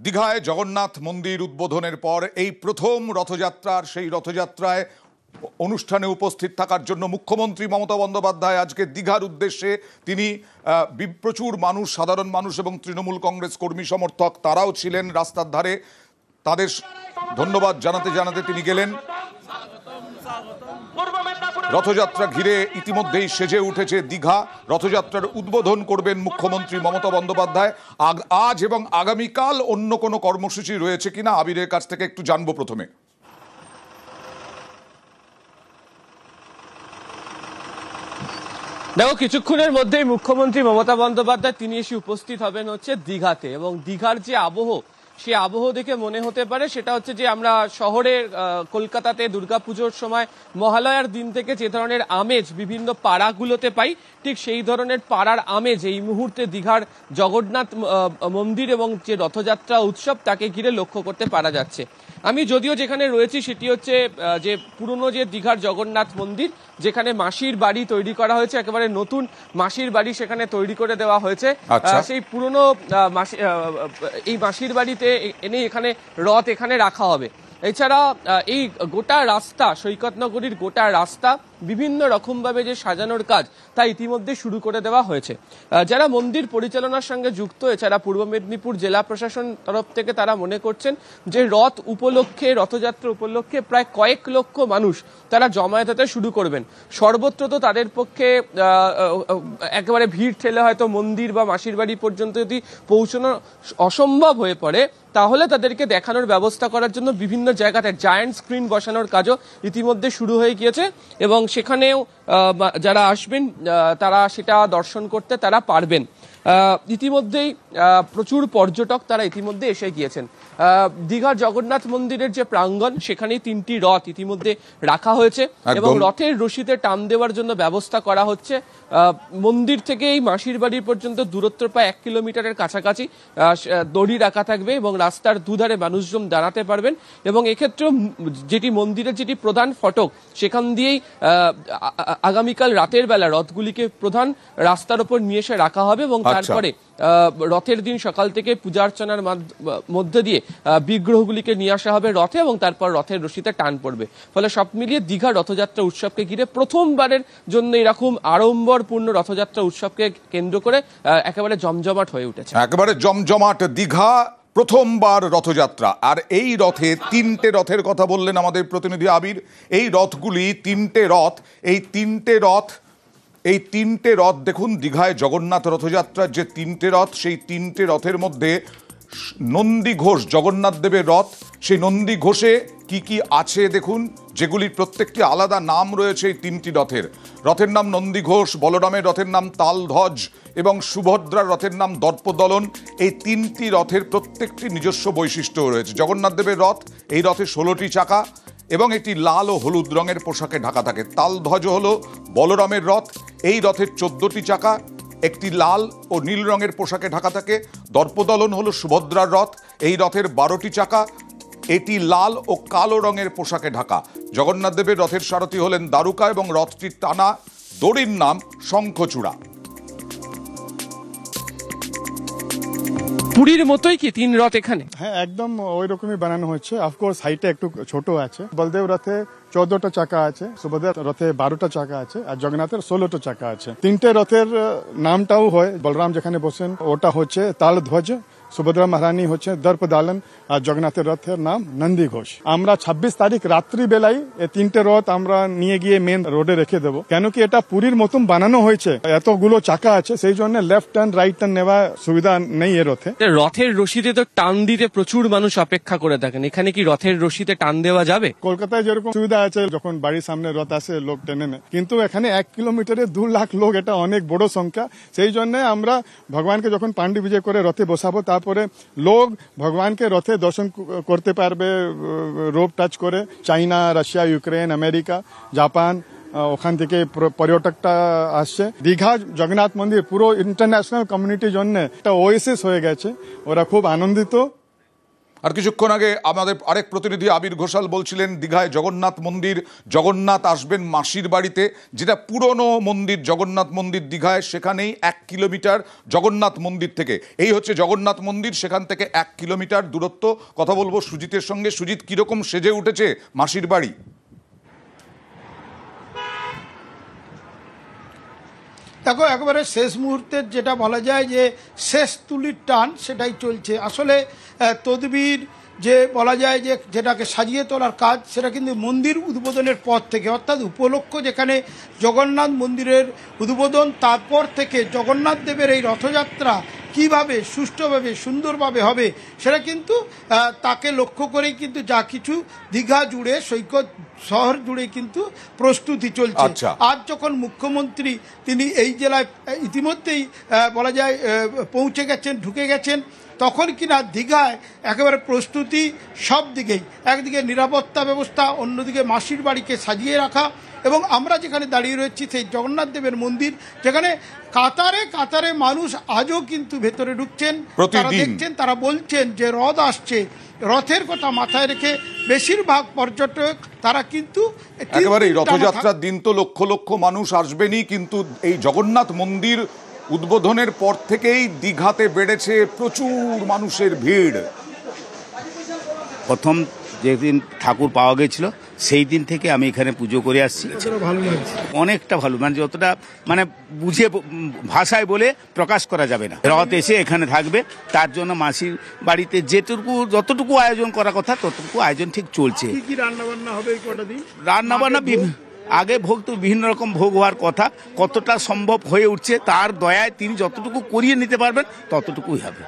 দীঘায় জগন্নাথ মন্দির উদ্বোধনের পর এই প্রথম রথযাত্রার সেই রথযাত্রায় অনুষ্ঠানে উপস্থিত থাকার জন্য মুখ্যমন্ত্রী মমতা বন্দ্যোপাধ্যায় আজকে দীঘার উদ্দেশ্যে তিনি প্রচুর মানুষ, সাধারণ মানুষ এবং তৃণমূল কংগ্রেস কর্মী সমর্থক তারাও ছিলেন রাস্তার ধারে। তাদের ধন্যবাদ জানাতে জানাতে তিনি গেলেন। রথযাত্রা ঘিরে ইতিমধ্যেই সেজে উঠেছে দীঘা। রথযাত্রার উদ্বোধন করবেন মুখ্যমন্ত্রী মমতা বন্দ্যোপাধ্যায়। আজ এবং আগামীকাল অন্য কোনো কর্মসূচি রয়েছে কিনা আবিরের কাছ থেকে একটু জানবো প্রথমে। দেখো, কিছুক্ষণের মধ্যেই মুখ্যমন্ত্রী মমতা বন্দ্যোপাধ্যায় তিনি এসে উপস্থিত হবেন হচ্ছে দীঘাতে, এবং দীঘার যে আবহ সেই আবহ দেখে মনে হতে পারে সেটা হচ্ছে যে আমরা শহরের কলকাতাতে দুর্গাপুজোর সময় মহালয়ার দিন থেকে যে ধরনের আমেজ বিভিন্ন পাড়াগুলোতে পাই, ঠিক সেই ধরনের পাড়ার আমেজ এই মুহূর্তে দীঘার জগন্নাথ মন্দির এবং যে রথযাত্রা উৎসব তাকে ঘিরে লক্ষ্য করতে পারা যাচ্ছে। আমি যদিও যেখানে রয়েছি সেটি হচ্ছে যে পুরনো যে দীঘার জগন্নাথ মন্দির, যেখানে মাসির বাড়ি তৈরি করা হয়েছে, একেবারে নতুন মাসির বাড়ি সেখানে তৈরি করে দেওয়া হয়েছে। সেই পুরনো এই মাসির বাড়িতে এনে এখানে রথ এখানে রাখা হবে। এছাড়া এই গোটা রাস্তা, সৈকত নগরীর গোটা রাস্তা বিভিন্ন রকমভাবে যে সাজানোর কাজ তা ইতিমধ্যে শুরু করে দেওয়া হয়েছে। যারা মন্দির পরিচালনার সঙ্গে যুক্ত, এছাড়া পূর্ব মেদিনীপুর জেলা প্রশাসন তরফ থেকে তারা মনে করছেন যে রথ উপলক্ষে, রথযাত্রা উপলক্ষে প্রায় কয়েক লক্ষ মানুষ তারা জমায়েত হতে শুরু করবেন। সর্বত্র তো তাদের পক্ষে একেবারে ভিড় ঠেলে হয়তো মন্দির বা মাসির বাড়ি পর্যন্ত যদি পৌঁছানো অসম্ভব হয়ে পড়ে, তাহলে তাদেরকে দেখানোর ব্যবস্থা করার জন্য বিভিন্ন জায়গাতে জায়ান্ট স্ক্রিন বসানোর কাজও ইতিমধ্যে শুরু হয়ে গিয়েছে, এবং সেখানেও যারা আসবেন তারা সেটা দর্শন করতে তারা পারবেন। ইতিমধ্যেই প্রচুর পর্যটক তারা ইতিমধ্যে এসে গিয়েছেন। দীঘার জগন্নাথ মন্দিরের যে প্রাঙ্গণ, সেখানে 3টি রথ ইতিমধ্যে রাখা হয়েছে এবং রথের রশিতে টান দেওয়ার জন্য ব্যবস্থা করা হচ্ছে। মন্দির থেকে এই মাসির বাড়ি পর্যন্ত দূরত্ব প্রায় 1 কিলোমিটারের কাছাকাছি দড়ি রাখা থাকবে এবং রাস্তার দুধারে মানুষজন দাঁড়াতে পারবেন। এবং এক্ষেত্রে যেটি মন্দিরের যেটি প্রধান ফটক, সেখান দিয়েই আগামীকাল রাতের বেলা রথগুলিকে প্রধান রাস্তার উপর নিয়ে এসে রাখা হবে এবং তারপরে রথের দিন সকাল থেকে পূজা অর্চনার মধ্যে দিয়ে বিগ্রহগুলিকে নিয়ে আসা হবে রথে এবং তারপর রথের রশিতে টান পড়বে। ফলে সব মিলিয়ে দীঘা রথযাত্রা উৎসবকে ঘিরে প্রথমবারের জন্য এরকম আড়ম্বরপূর্ণ রথযাত্রা উৎসবকে কেন্দ্র করে একেবারে জমজমাট হয়ে উঠেছে। একেবারে জমজমাট দীঘা, প্রথমবার রথযাত্রা। আর এই রথে 3টে রথের কথা বললেন আমাদের প্রতিনিধি আবির। এই রথগুলি 3টে রথ, এই 3টে রথ দেখুন, দীঘায় জগন্নাথ রথযাত্রার যে 3টে রথ, সেই 3টে রথের মধ্যে নন্দী ঘোষ জগন্নাথ দেবের রথ। সেই নন্দী ঘোষে কি কি আছে দেখুন, যেগুলির প্রত্যেকটি আলাদা নাম রয়েছে। এই 3টি রথের নাম নন্দী ঘোষ, বলরামের রথের নাম তালধ্বজ এবং সুভদ্রার রথের নাম দর্পদলন। এই 3টি রথের প্রত্যেকটি নিজস্ব বৈশিষ্ট্য রয়েছে। জগন্নাথ দেবের রথ, এই রথে 16টি চাকা এবং এটি লাল ও হলুদ রঙের পোশাকে ঢাকা থাকে। তালধ্বজ হলো বলরামের রথ, এই রথের 14টি চাকা, একটি লাল ও নীল রঙের পোশাকে ঢাকা থাকে। দর্পদলন হলো সুভদ্রার রথ, এই রথের 12টি চাকা, এটি লাল ও কালো রঙের পোশাকে ঢাকা। জগন্নাথ দেবের রথের সারথি হলেন দারুকা এবং রথটির টানা দড়ির নাম শঙ্খচূড়া। পুরীর মতোই কি 3 রথ এখানে? হ্যাঁ, একদম ওই রকমই বানানো হচ্ছে। অফকোর্স হাইটে একটু ছোট আছে। বলদেব রথে 14টা চাকা আছে, সুভদ্রা রথে 12টা চাকা আছে, আর জগন্নাথের 16টা চাকা আছে। 3টে রথের নামটাও হয়, বলরাম যেখানে বসেন ওটা হচ্ছে তালধ্বজ, সুভদ্রা মহারানী হচ্ছে দর্পদলন, আর জগন্নাথের রথের নাম নন্দী ঘোষ। আমরা 26 তারিখ রাত্রি বেলায় এই 3টে রথ আমরা নিয়ে গিয়ে মেন রোডে রেখে দেবো, কেন কি এটা পুরীর মতন বানানো হয়েছে। এতগুলো চাকা আছে, সেই জন্য লেফট টার্ন রাইট টার্ন নেওয়া সুবিধা নেই এ রথে। রথের রশিতে তো টান দিতে প্রচুর মানুষ অপেক্ষা করে থাকেন, এখানে কি রথের রশিতে টান দেওয়া যাবে? কলকাতায় যেরকম সুবিধা আছে, যখন বাড়ির সামনে রথ আসে লোক টেনে নেয়, কিন্তু এখানে 1 কিলোমিটারে 2 লাখ লোক, এটা অনেক বড় সংখ্যা। সেই জন্য আমরা ভগবানকে যখন পাণ্ডি বিজয় করে রথে বসাবো, তারপরে লোক ভগবানকে রথে দর্শন করতে পারবে রোপ টাচ করে। চাইনা, রাশিয়া, ইউক্রেন, আমেরিকা, জাপান, ওখান থেকে পর্যটকটা আসছে। দীঘা জগন্নাথ মন্দির পুরো ইন্টারন্যাশনাল কমিউনিটির জন্য একটা ওয়েসিস হয়ে গেছে, ওরা খুব আনন্দিত। আর কিছুক্ষণ আগে আমাদের আরেক প্রতিনিধি আবির ঘোষাল বলছিলেন দীঘায় জগন্নাথ মন্দির, জগন্নাথ আসবেন মাসির বাড়িতে, যেটা পুরনো মন্দির জগন্নাথ মন্দির দীঘায়, সেখানেই 1 কিলোমিটার জগন্নাথ মন্দির থেকে। এই হচ্ছে জগন্নাথ মন্দির, সেখান থেকে 1 কিলোমিটার দূরত্ব। কথা বলবো সুজিতের সঙ্গে। সুজিত, কিরকম সেজে উঠেছে মাসির বাড়ি? দেখো, একেবারে শেষ মুহূর্তের যেটা বলা যায় যে শেষ তুলির টান, সেটাই চলছে। আসলে তদবির যে বলা যায় যে যেটাকে সাজিয়ে তোলার কাজ, সেটা কিন্তু মন্দির উদ্বোধনের পর থেকে, অর্থাৎ উপলক্ষ যেখানে জগন্নাথ মন্দিরের উদ্বোধন, তারপর থেকে জগন্নাথ দেবের এই রথযাত্রা কিভাবে সুষ্ঠুভাবে সুন্দরভাবে হবে, সেটা কিন্তু তাকে লক্ষ্য করেই কিন্তু যা কিছু দীঘা জুড়ে, সৈকত শহর জুড়ে কিন্তু প্রস্তুতি চলছে। আজ যখন মুখ্যমন্ত্রী তিনি এই জেলায় ইতিমধ্যেই বলা যায় পৌঁছে গেছেন, ঢুকে গেছেন, তখন কিনা দীঘায় একেবারে প্রস্তুতি সব দিকেই, একদিকে নিরাপত্তা ব্যবস্থা, অন্যদিকে মাসির বাড়িকে সাজিয়ে রাখা। এবং আমরা যেখানে দাঁড়িয়ে রয়েছি সেই জগন্নাথ দেবের মন্দির, যেখানে কাতারে কাতারে মানুষ আজও কিন্তু ভেতরে ঢুকছেন, তারা দেখছেন, তারা বলছেন যে রথ আসছে। রথের কথা মাথায় রেখে বেশিরভাগ পর্যটক তারা কিন্তু একেবারে রথযাত্রার দিন তো লক্ষ লক্ষ মানুষ আসবেনই, কিন্তু এই জগন্নাথ মন্দির উদ্বোধনের পর থেকেই দীঘাতে বেড়েছে প্রচুর মানুষের ভিড়। প্রথম যেদিন ঠাকুর পাওয়া গেছিল সেই দিন থেকে আমি এখানে পুজো করে আসছি। অনেকটা ভালো, মানে যতটা মানে বুঝে ভাষায় বলে প্রকাশ করা যাবে না। রথ এসে এখানে থাকবে, তার জন্য মাসির বাড়িতে যতটুকু আয়োজন করার কথা ততটুকু আয়োজন ঠিক চলছে। রান্নাবান্না আগে ভোগ তো বিভিন্ন রকম ভোগ হওয়ার কথা, কতটা সম্ভব হয়ে উঠছে তার দয়ায় তিনি যতটুকু করিয়ে নিতে পারবেন ততটুকুই হবে।